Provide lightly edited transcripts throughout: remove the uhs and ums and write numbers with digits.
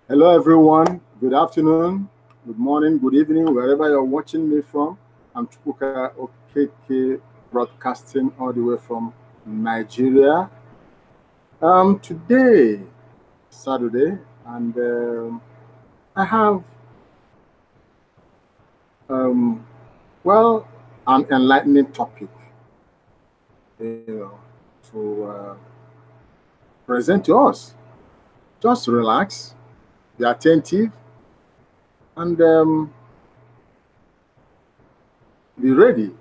Hello, everyone. Good afternoon, good morning, good evening, wherever you're watching me from. I'm Chukwuka Okeke, broadcasting all the way from Nigeria. Today, Saturday, and I have, well, an enlightening topic, to present to us. Just relax, be attentive, and be ready,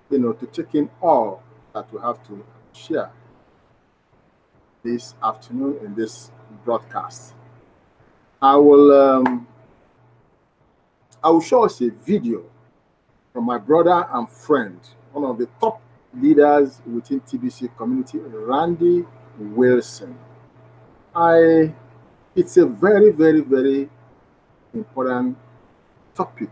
to take in all that we have to share this afternoon in this broadcast. I will show us a video from my brother and friend, one of the top leaders within TBC community, Randy Wilson. It's a very, very, very important topic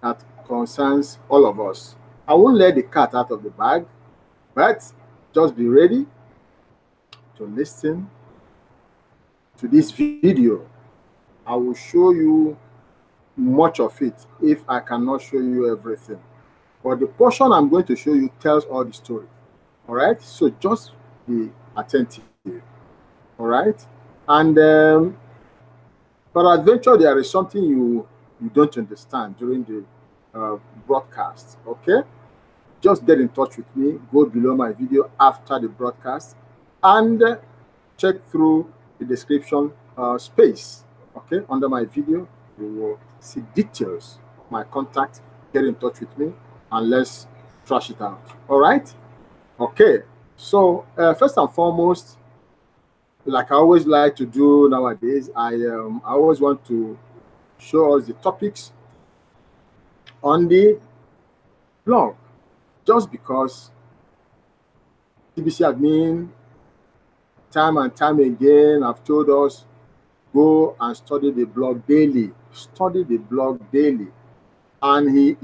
that concerns all of us. I won't let the cat out of the bag, but just be ready to listen to this video. I will show you much of it if I cannot show you everything. But the portion I'm going to show you tells all the story. All right? So just be attentive. All right? And peradventure, there is something you don't understand during the broadcast. Okay? Just get in touch with me. Go below my video after the broadcast and check through the description space. Okay? Under my video, you will see details, my contact. Get in touch with me and let's trash it out. All right? Okay. So first and foremost, like I always like to do nowadays, I always want to show us the topics on the blog, just because TBC admin time and time again have told us, go and study the blog daily. Study the blog daily. And he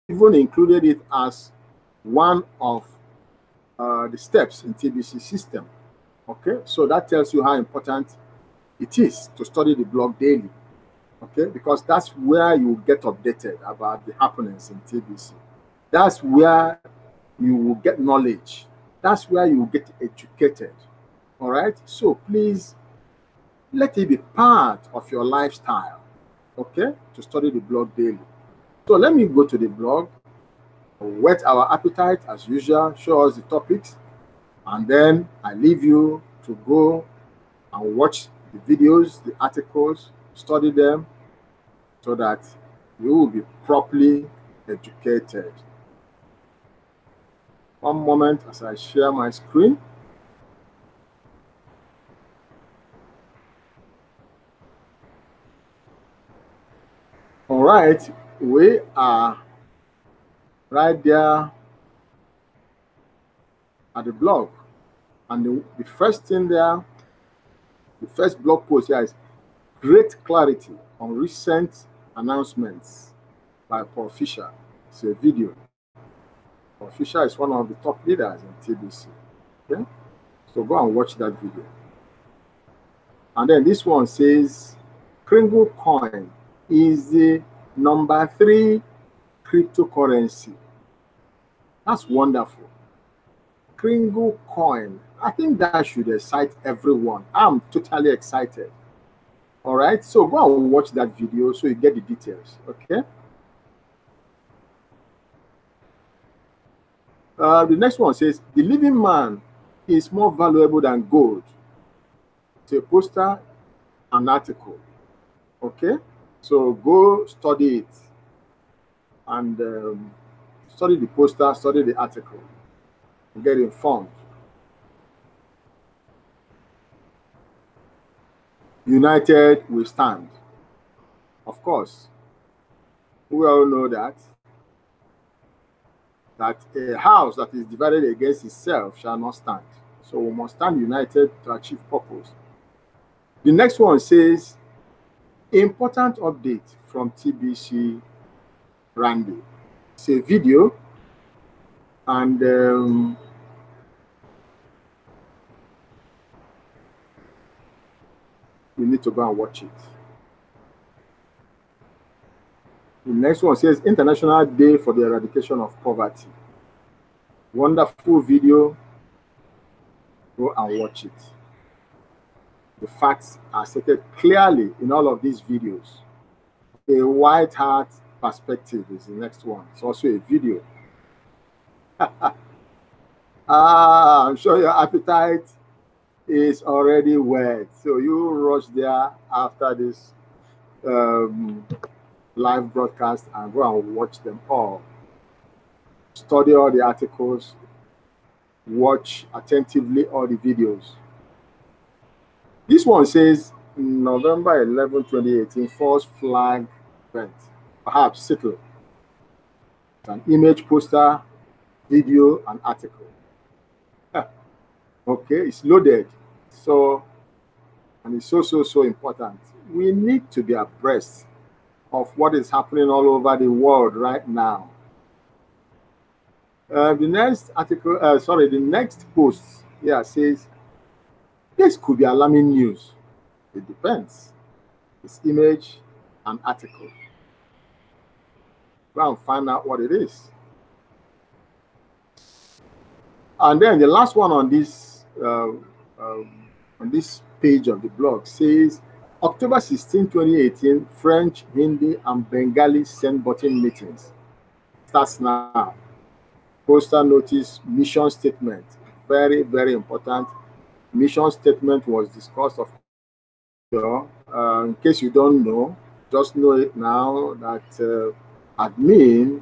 even included it as one of the steps in TBC system. Okay, so that tells you how important it is to study the blog daily. Okay, because that's where you get updated about the happenings in TBC. That's where you will get knowledge. That's where you will get educated. All right, so please let it be part of your lifestyle. Okay, to study the blog daily. So let me go to the blog, whet our appetite as usual, show us the topics, and then I leave you to go and watch the videos, the articles, study them, so that you will be properly educated. One moment as I share my screen. All right, we are right there at the blog. And the first thing there, the first blog post here is great clarity on recent announcements by Paul Fisher. It's a video. Paul Fisher is one of the top leaders in TBC. Okay? So go and watch that video. And then this one says, Kringle coin is the number 3 cryptocurrency. That's wonderful. Kringle coin. I think that should excite everyone. I'm totally excited. All right, so go and watch that video so you get the details. Okay. The next one says, the living man is more valuable than gold. It's a poster, an article. Okay, so go study it and study the poster, study the article, and get informed. United we stand. Of course, we all know that a house that is divided against itself shall not stand. So we must stand united to achieve purpose. The next one says, important update from TBC Randy. It's a video, and you need to go and watch it. The next one says International Day for the Eradication of Poverty. Wonderful video. Go and watch it. The facts are stated clearly in all of these videos. A white heart perspective is the next one. It's also a video. I'm sure your appetite is already wet. So you rush there after this live broadcast and go and watch them all. Study all the articles. Watch attentively all the videos. This one says November 11, 2018, false flag event. Perhaps settle. An image, poster, video, and article. Okay, it's loaded. So, and it's so important. We need to be abreast of what is happening all over the world right now. The next article, the next post here says, this could be alarming news. It depends. It's image and article. Go and find out what it is. And then the last one on this page of the blog says, October 16, 2018, French, Hindi, and Bengali send button meetings. Starts now. Poster notice, mission statement. Very, very important. Mission statement was discussed, of course. In case you don't know, just know it now that admin,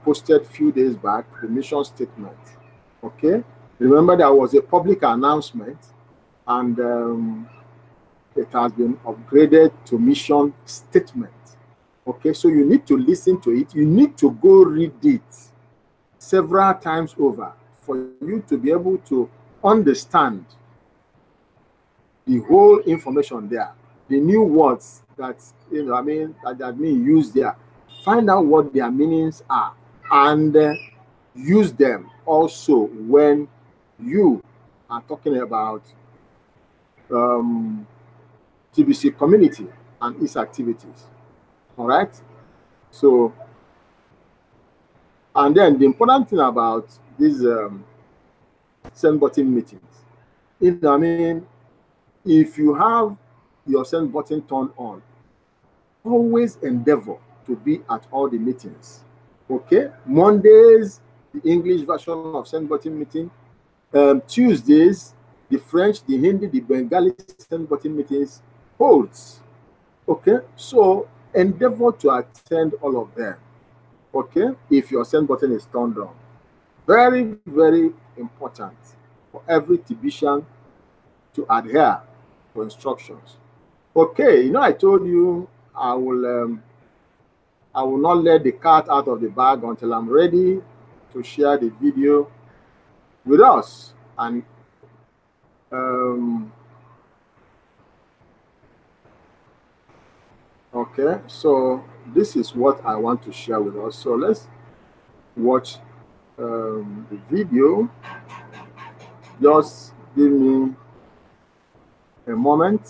posted few days back the mission statement. Okay, remember there was a public announcement, and it has been upgraded to mission statement. Okay, so you need to listen to it. You need to go read it several times over for you to be able to understand the whole information there, the new words that that mean use there. Find out what their meanings are and use them also when you are talking about TBC community and its activities. All right. So, and then the important thing about these send button meetings, if you have your send button turned on, always endeavor to be at all the meetings. Okay, Mondays, the English version of send button meeting. Tuesdays, the French, the Hindi, the Bengali send button meetings holds. Okay, so endeavor to attend all of them. Okay, if your send button is turned on. Very, very important for every TBCian to adhere to instructions. Okay, I told you I will not let the cat out of the bag until I'm ready to share the video with us. And okay, so this is what I want to share with us. So let's watch the video. Just give me a moment.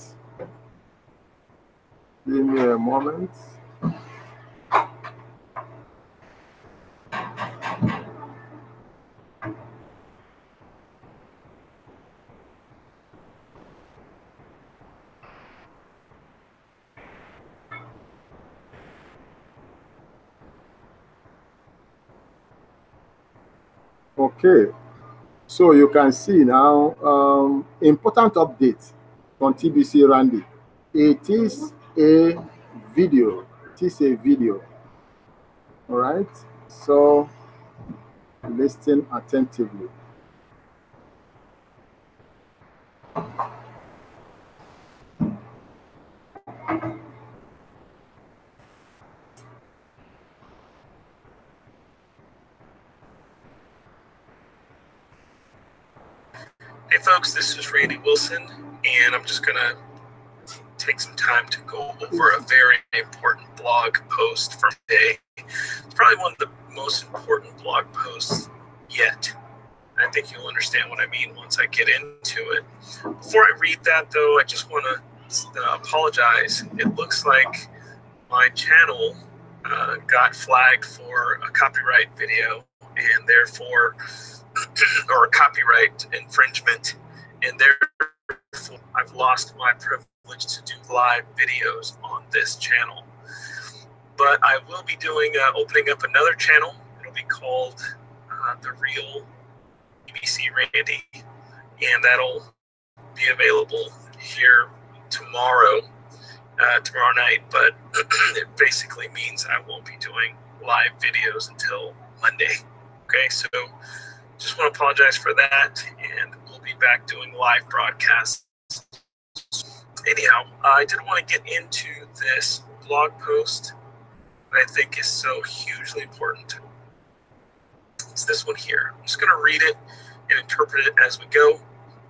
Give me a moment. Okay, so you can see now important update on TBC Randy. It is a video. It is a video. All right, so listen attentively. Hey folks, this is Randy Wilson, and I'm just going to take some time to go over a very important blog post from today. It's probably one of the most important blog posts yet. I think you'll understand what I mean once I get into it. Before I read that, though, I just want to apologize. It looks like my channel got flagged for a copyright video, and therefore, or a copyright infringement, and therefore I've lost my privilege to do live videos on this channel. But I will be opening up another channel. It'll be called The Real TBC Randy, and that'll be available here tomorrow night. But it basically means I won't be doing live videos until Monday. Okay, so just want to apologize for that, and we'll be back doing live broadcasts. Anyhow, I did want to get into this blog post that I think is so hugely important. It's this one here. I'm just going to read it and interpret it as we go.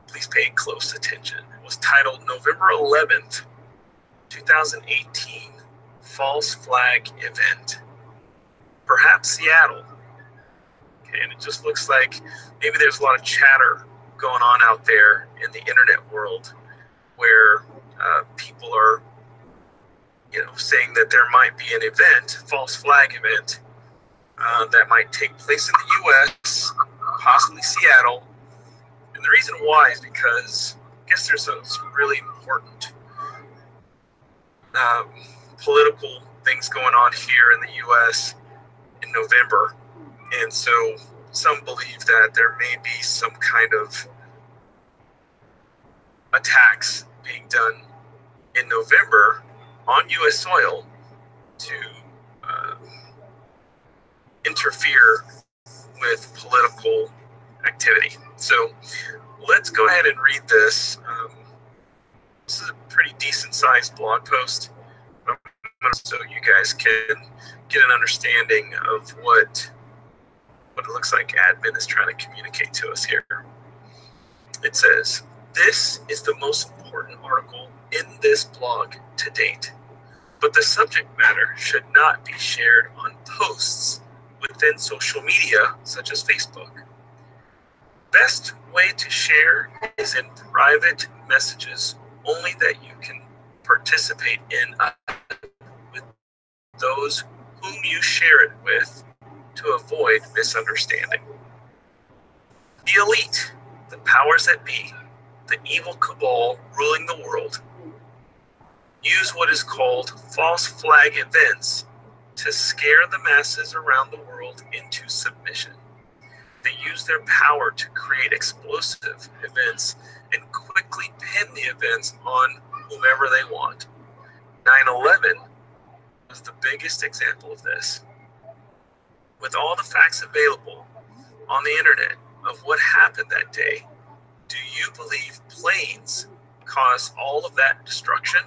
Please pay close attention. It was titled November 11th, 2018, False Flag Event. Perhaps Seattle. Okay, and it just looks like maybe there's a lot of chatter going on out there in the internet world where people are, saying that there might be an event, false flag event, that might take place in the U.S., possibly Seattle. And the reason why is because I guess there's some really important political things going on here in the U.S. in November. And so some believe that there may be some kind of attacks being done in November on U.S. soil to interfere with political activity. So let's go ahead and read this. This is a pretty decent-sized blog post, so you guys can get an understanding of what it looks like admin is trying to communicate to us here. It says, "This is the most important article in this blog to date, but the subject matter should not be shared on posts within social media such as Facebook. Best way to share is in private messages only that you can participate in with those whom you share it with to avoid misunderstanding. The elite, the powers that be, the evil cabal ruling the world, use what is called false flag events to scare the masses around the world into submission. They use their power to create explosive events and quickly pin the events on whomever they want. 9/11 was the biggest example of this. With all the facts available on the internet of what happened that day, do you believe planes caused all of that destruction?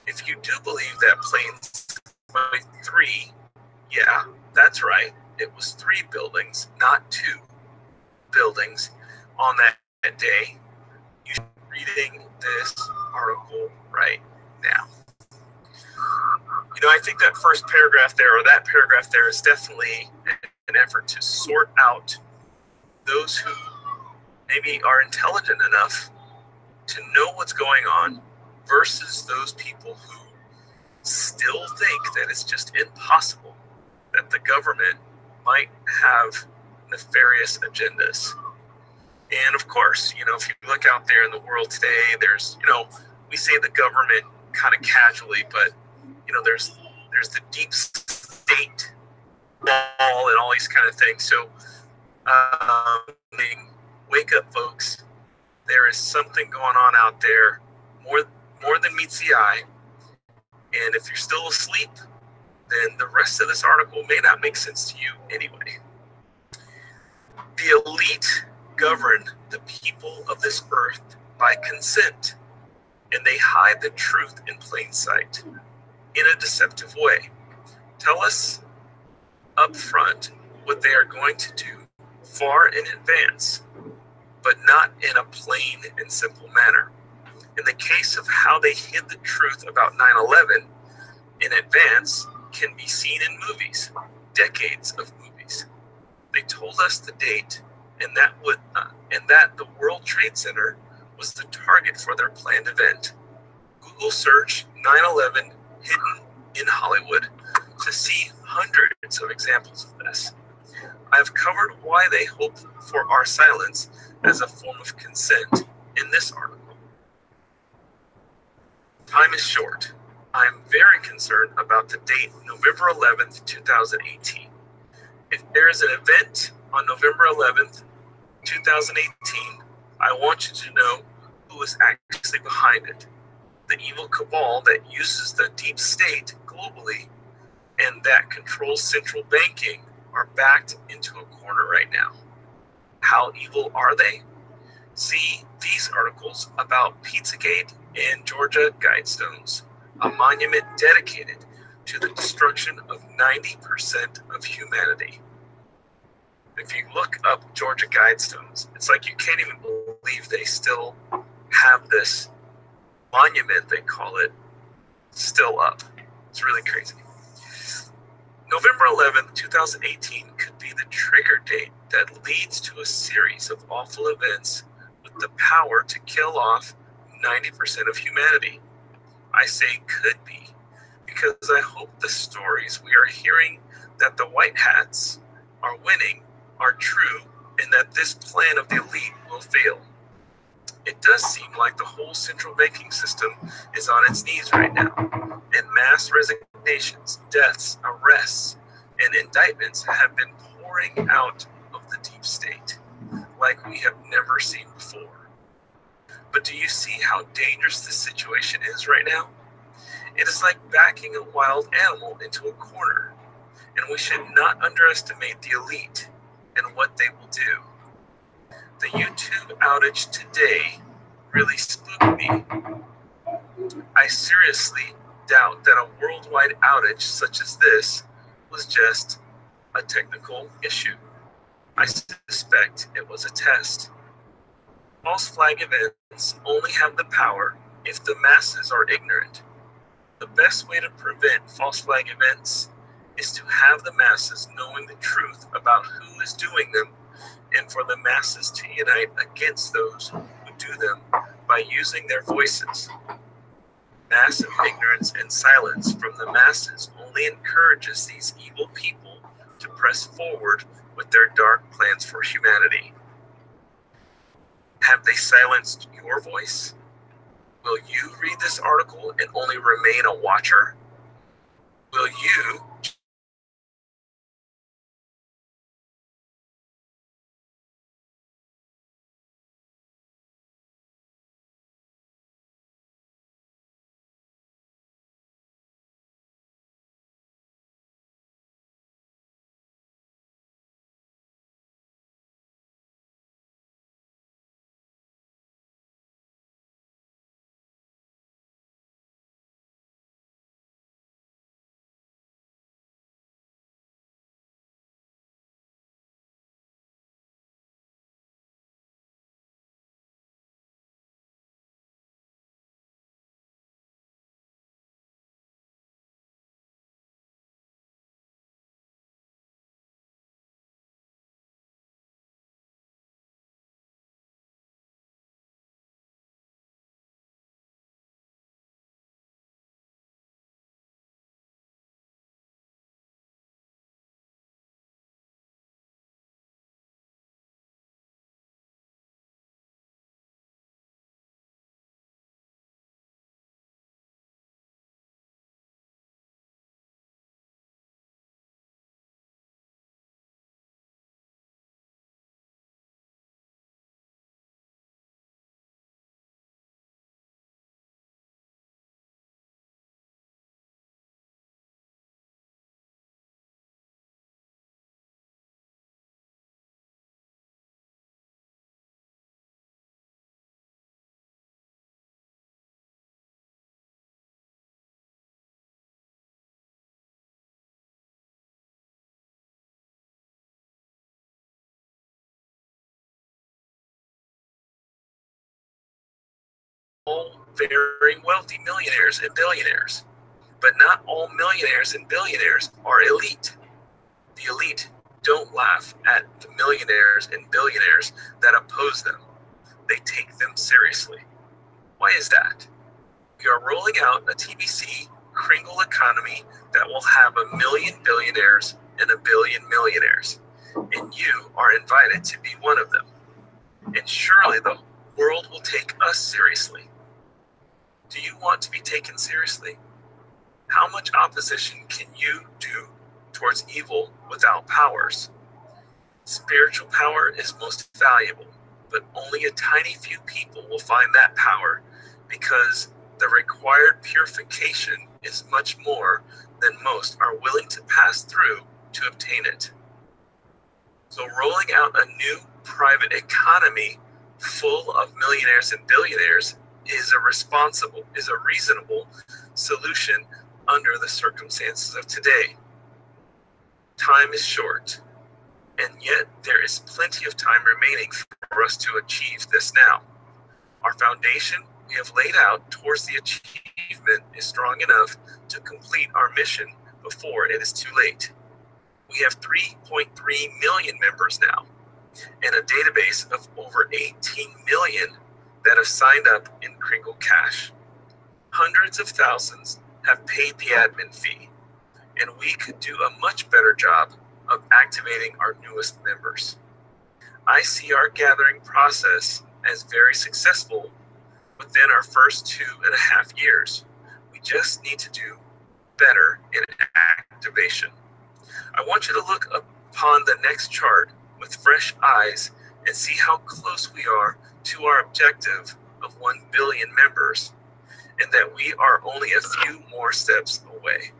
If you do believe that planes were 3, yeah, that's right. It was 3 buildings, not 2 buildings on that day. You should be reading this article right now. I think that first paragraph there, or that paragraph there, is definitely an effort to sort out those who maybe are intelligent enough to know what's going on versus those people who still think that it's just impossible, that the government might have nefarious agendas. And of course, if you look out there in the world today, there's, we say the government kind of casually, but there's the deep state wall and all these kind of things. So wake up, folks. There is something going on out there more than meets the eye. And if you're still asleep, then the rest of this article may not make sense to you anyway. The elite govern the people of this earth by consent, and they hide the truth in plain sight in a deceptive way. Tell us up front what they are going to do far in advance, but not in a plain and simple manner. In the case of how they hid the truth about 9/11 in advance can be seen in movies, decades of movies. They told us the date and that the World Trade Center was the target for their planned event. Google search 9/11 hidden in Hollywood to see hundreds of examples of this. I've covered why they hope for our silence as a form of consent in this article. Time is short. I'm very concerned about the date November 11th, 2018. If there is an event on November 11th, 2018, I want you to know who is actually behind it. The evil cabal that uses the deep state globally and that controls central banking are backed into a corner right now. How evil are they? See these articles about Pizzagate and Georgia Guidestones, a monument dedicated to the destruction of 90% of humanity. If you look up Georgia Guidestones, it's like you can't even believe they still have this monument, they call it, still up. It's really crazy. November 11th, 2018 could be the trigger date that leads to a series of awful events with the power to kill off 90% of humanity. I say could be because I hope the stories we are hearing that the white hats are winning are true and that this plan of the elite will fail. It does seem like the whole central banking system is on its knees right now, and mass resignations, deaths, arrests, and indictments have been pouring out of the deep state like we have never seen before. But do you see how dangerous this situation is right now? It is like backing a wild animal into a corner, and we should not underestimate the elite and what they will do. The YouTube outage today really spooked me. I seriously doubt that a worldwide outage such as this was just a technical issue. I suspect it was a test. False flag events only have the power if the masses are ignorant. The best way to prevent false flag events is to have the masses knowing the truth about who is doing them, and for the masses to unite against those who do them by using their voices. Massive ignorance and silence from the masses only encourages these evil people to press forward with their dark plans for humanity. Have they silenced your voice? Will you read this article and only remain a watcher? Will you all very wealthy millionaires and billionaires? But not all millionaires and billionaires are elite. The elite don't laugh at the millionaires and billionaires that oppose them. They take them seriously. Why is that? We are rolling out a TBC Kringle economy that will have 1 million billionaires and 1 billion millionaires. And you are invited to be one of them. And surely the world will take us seriously. Do you want to be taken seriously? How much opposition can you do towards evil without powers? Spiritual power is most valuable, but only a tiny few people will find that power because the required purification is much more than most are willing to pass through to obtain it. So rolling out a new private economy full of millionaires and billionaires is a reasonable solution under the circumstances of today. Time is short, and yet there is plenty of time remaining for us to achieve this now. Our foundation we have laid out towards the achievement is strong enough to complete our mission before it is too late. We have 3.3 million members now, and a database of over 18 million that have signed up in Kringle Cash. Hundreds of thousands have paid the admin fee, and we could do a much better job of activating our newest members. I see our gathering process as very successful within our first 2.5 years. We just need to do better in activation. I want you to look upon the next chart with fresh eyes and see how close we are to our objective of 1 billion members, and that we are only a few more steps away.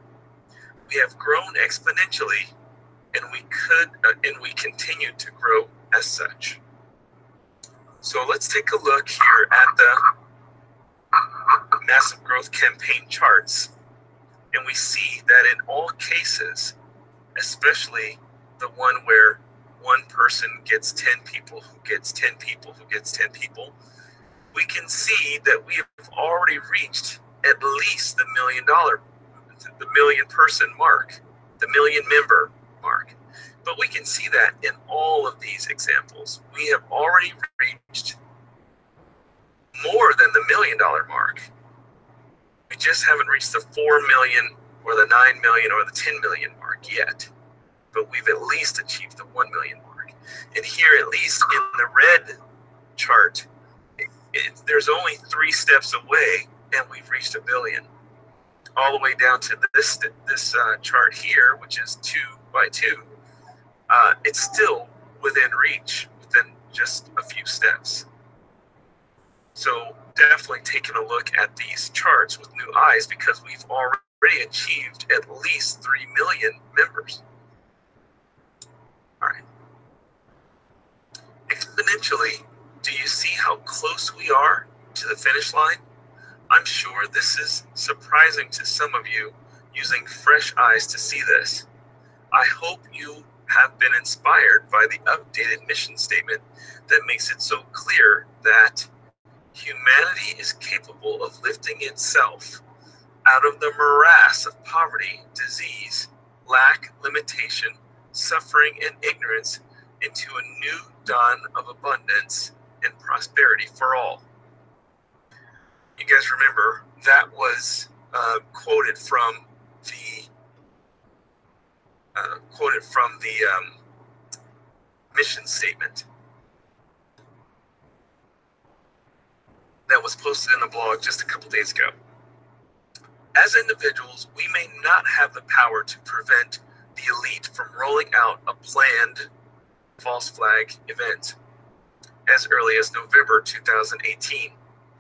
We have grown exponentially, and we continue to grow as such. So let's take a look here at the massive growth campaign charts, and we see that in all cases, especially the one where one person gets 10 people, who gets 10 people, who gets 10 people, we can see that we have already reached at least the million person mark, the million member mark. But we can see that in all of these examples. We have already reached more than the $1 million mark. We just haven't reached the 4 million or the 9 million or the 10 million mark yet. But we've at least achieved the 1 million mark. And here, at least in the red chart, there's only 3 steps away, and we've reached 1 billion. All the way down to this chart here, which is 2 by 2. It's still within reach, within just a few steps. So definitely taking a look at these charts with new eyes, because we've already achieved at least 3 million members. All right. Exponentially, do you see how close we are to the finish line? I'm sure this is surprising to some of you using fresh eyes to see this. I hope you have been inspired by the updated mission statement that makes it so clear that humanity is capable of lifting itself out of the morass of poverty, disease, lack, limitation, suffering, and ignorance into a new dawn of abundance and prosperity for all. You guys remember that was quoted from the mission statement that was posted in the blog just a couple days ago. As individuals, we may not have the power to prevent the elite from rolling out a planned false flag event as early as November 2018,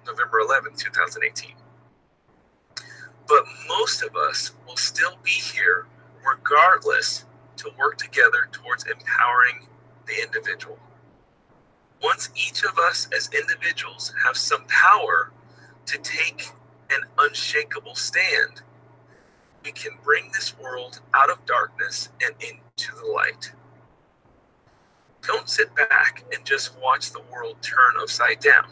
November 11, 2018. But most of us will still be here regardless to work together towards empowering the individual. Once each of us as individuals have some power to take an unshakable stand, we can bring this world out of darkness and into the light. Don't sit back and just watch the world turn upside down.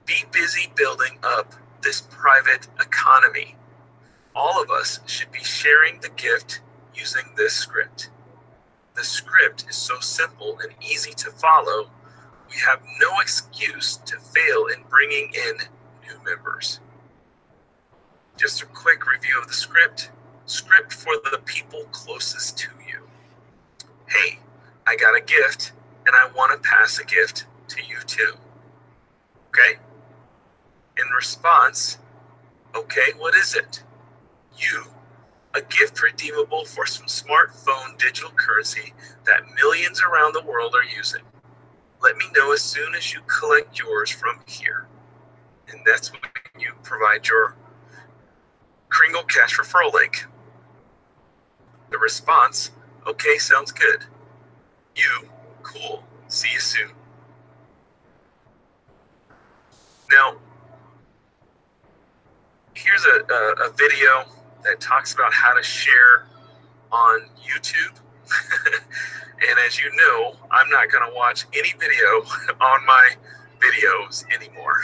Be busy building up this private economy. All of us should be sharing the gift using this script. the script is so simple and easy to follow, we have no excuse to fail in bringing in new members. Just a quick review of the script. Script for the people closest to you. Hey, I got a gift and I want to pass a gift to you too. Okay? In response, okay, what is it? You. A gift redeemable for some smartphone digital currency that millions around the world are using. Let me know as soon as you collect yours from here. And that's when you provide your Kringle Cash referral link. The response, okay, sounds good. You, cool, see you soon. Now, here's a video that talks about how to share on YouTube. And as you know, I'm not going to watch any video on my videos anymore.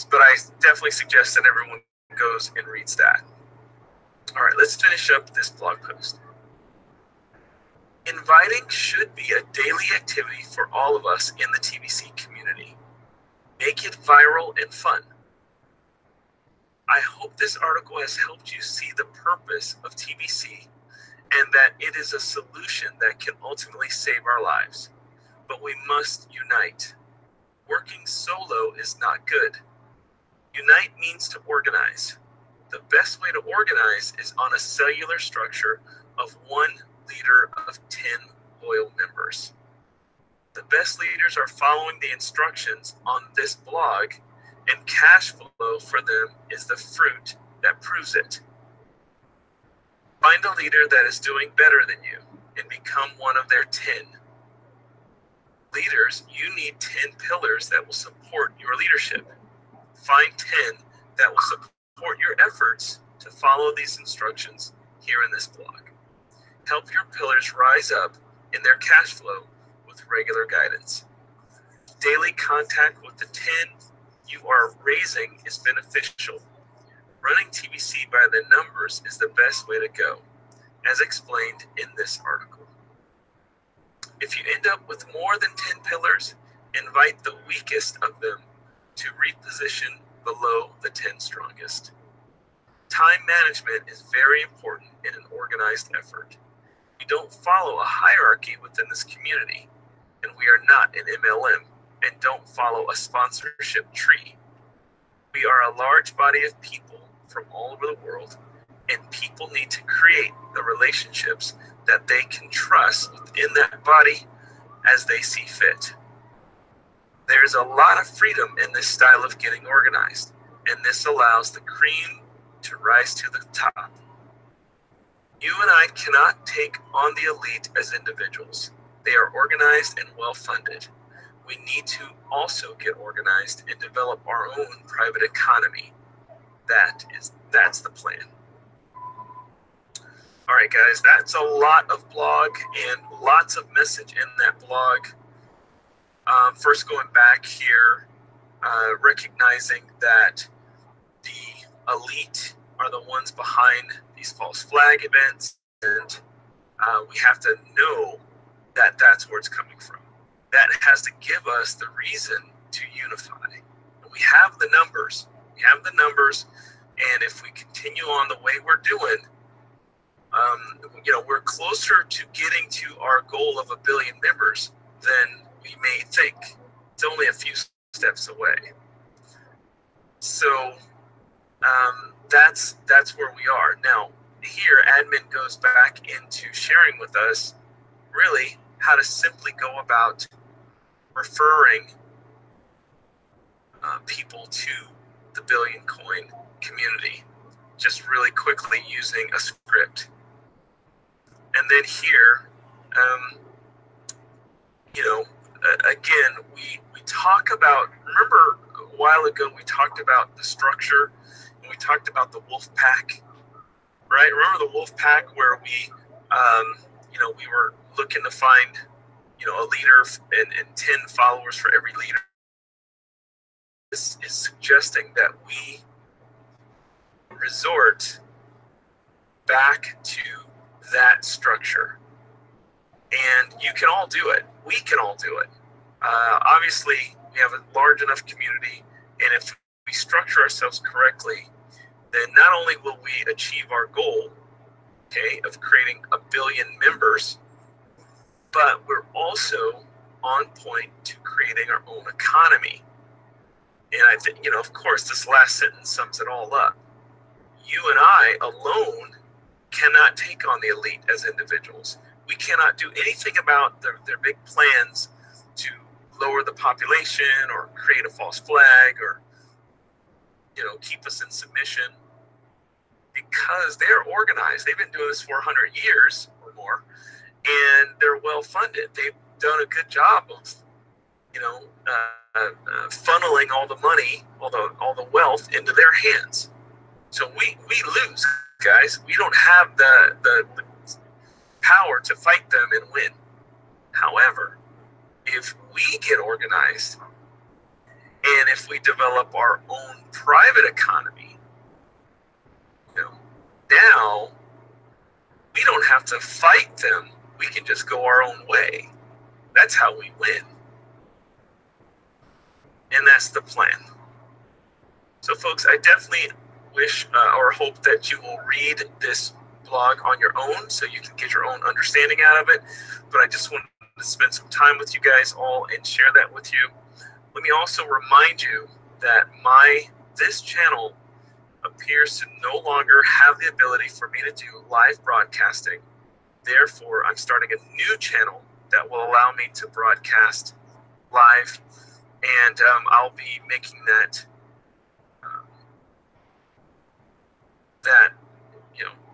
But I definitely suggest that everyone goes and reads that. All right, let's finish up this blog post. Inviting should be a daily activity for all of us in the TBC community. Make it viral and fun. I hope this article has helped you see the purpose of TBC and that it is a solution that can ultimately save our lives. But we must unite. Working solo is not good. Unite means to organize. The best way to organize is on a cellular structure of one leader of 10 loyal members. The best leaders are following the instructions on this blog, and cash flow for them is the fruit that proves it. Find a leader that is doing better than you and become one of their 10. Leaders, you need 10 pillars that will support your leadership. Find 10 that will support your efforts to follow these instructions here in this blog. Help your pillars rise up in their cash flow with regular guidance. Daily contact with the 10 you are raising is beneficial. Running TBC by the numbers is the best way to go, as explained in this article. If you end up with more than 10 pillars, invite the weakest of them to reposition below the 10 strongest. Time management is very important in an organized effort. We don't follow a hierarchy within this community, and we are not an MLM and don't follow a sponsorship tree. We are a large body of people from all over the world, and people need to create the relationships that they can trust within that body as they see fit. There's a lot of freedom in this style of getting organized, and this allows the cream to rise to the top. You and I cannot take on the elite as individuals. They are organized and well-funded. We need to also get organized and develop our own private economy. That's the plan. All right, guys, that's a lot of blog and lots of message in that blog. First, going back here, recognizing that the elite are the ones behind these false flag events, and we have to know that that's where it's coming from. That has to give us the reason to unify. We have the numbers. And if we continue on the way we're doing, we're closer to getting to our goal of 1 billion members than we may think. It's only a few steps away. So that's where we are. Now, here, admin goes back into sharing with us really how to simply go about referring people to the Billion Coin community, just really quickly using a script. And then here, again, we talk about, remember a while ago we talked about the structure, and we talked about the wolf pack, right? Remember the wolf pack where we were looking to find, a leader and 10 followers for every leader. This is suggesting that we resort back to that structure. And you can all do it. We can all do it. Obviously, we have a large enough community, and if we structure ourselves correctly, then not only will we achieve our goal, okay, of creating 1 billion members, but we're also on point to creating our own economy. And I think, of course, this last sentence sums it all up. You and I alone cannot take on the elite as individuals. We cannot do anything about their big plans to lower the population or create a false flag or, keep us in submission, because they're organized. They've been doing this for 100 years or more, and they're well funded. They've done a good job of, funneling all the money, all the wealth into their hands. So we lose, guys. We don't have the power to fight them and win. However, if we get organized and if we develop our own private economy, now we don't have to fight them. We can just go our own way. That's how we win. And that's the plan. So folks, I definitely wish or hope that you will read this blog on your own so you can get your own understanding out of it. But I just wanted to spend some time with you guys all and share that with you. Let me also remind you that this channel appears to no longer have the ability for me to do live broadcasting. Therefore, I'm starting a new channel that will allow me to broadcast live, and I'll be making that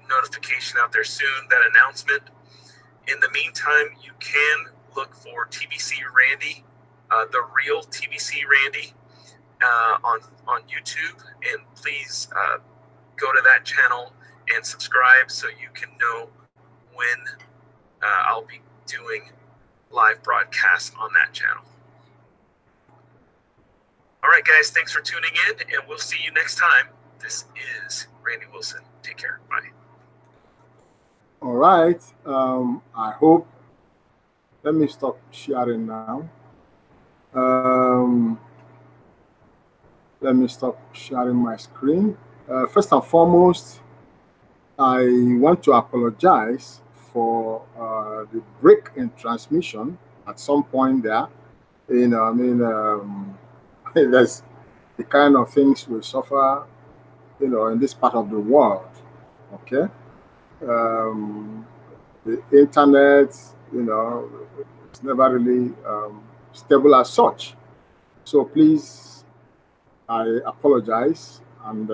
notification out there soon, that announcement. In the meantime, you can look for TBC Randy, the real TBC Randy, on YouTube, and please go to that channel and subscribe so you can know when I'll be doing live broadcasts on that channel. All right, guys, thanks for tuning in, and we'll see you next time. This is Randy Wilson. Take care. Bye. All right. I hope. Let me stop sharing now. Let me stop sharing my screen. First and foremost, I want to apologize for the break in transmission at some point there. There's the kind of things we suffer, in this part of the world. Okay. The internet, it's never really stable as such. So please, I apologize, and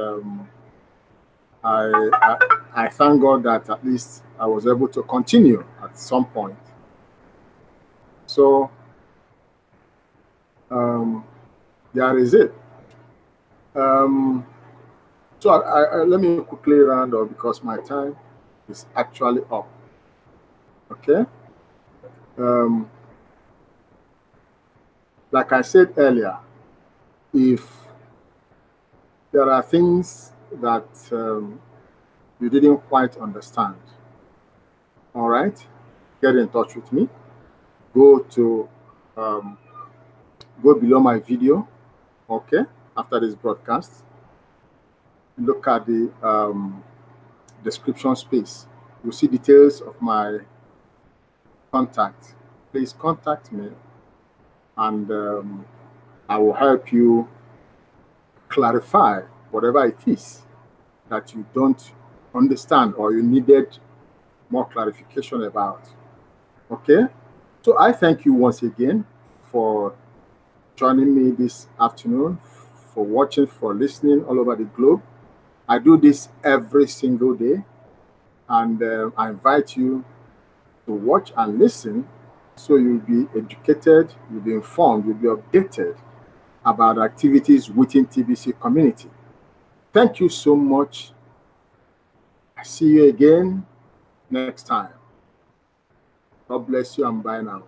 I thank God that at least I was able to continue at some point. So there is it. So let me quickly round up because my time is actually up. Okay. Like I said earlier, if there are things that you didn't quite understand, all right, get in touch with me. Go below my video, okay, after this broadcast. Look at the description space. You'll see details of my contact. Please contact me, and I will help you clarify whatever it is that you don't understand or you needed more clarification about. Okay? So I thank you once again for joining me this afternoon, for watching, for listening all over the globe. I do this every single day, and I invite you to watch and listen so you'll be educated, you'll be informed, you'll be updated about activities within TBC community. Thank you so much. I see you again next time. God bless you, and bye now.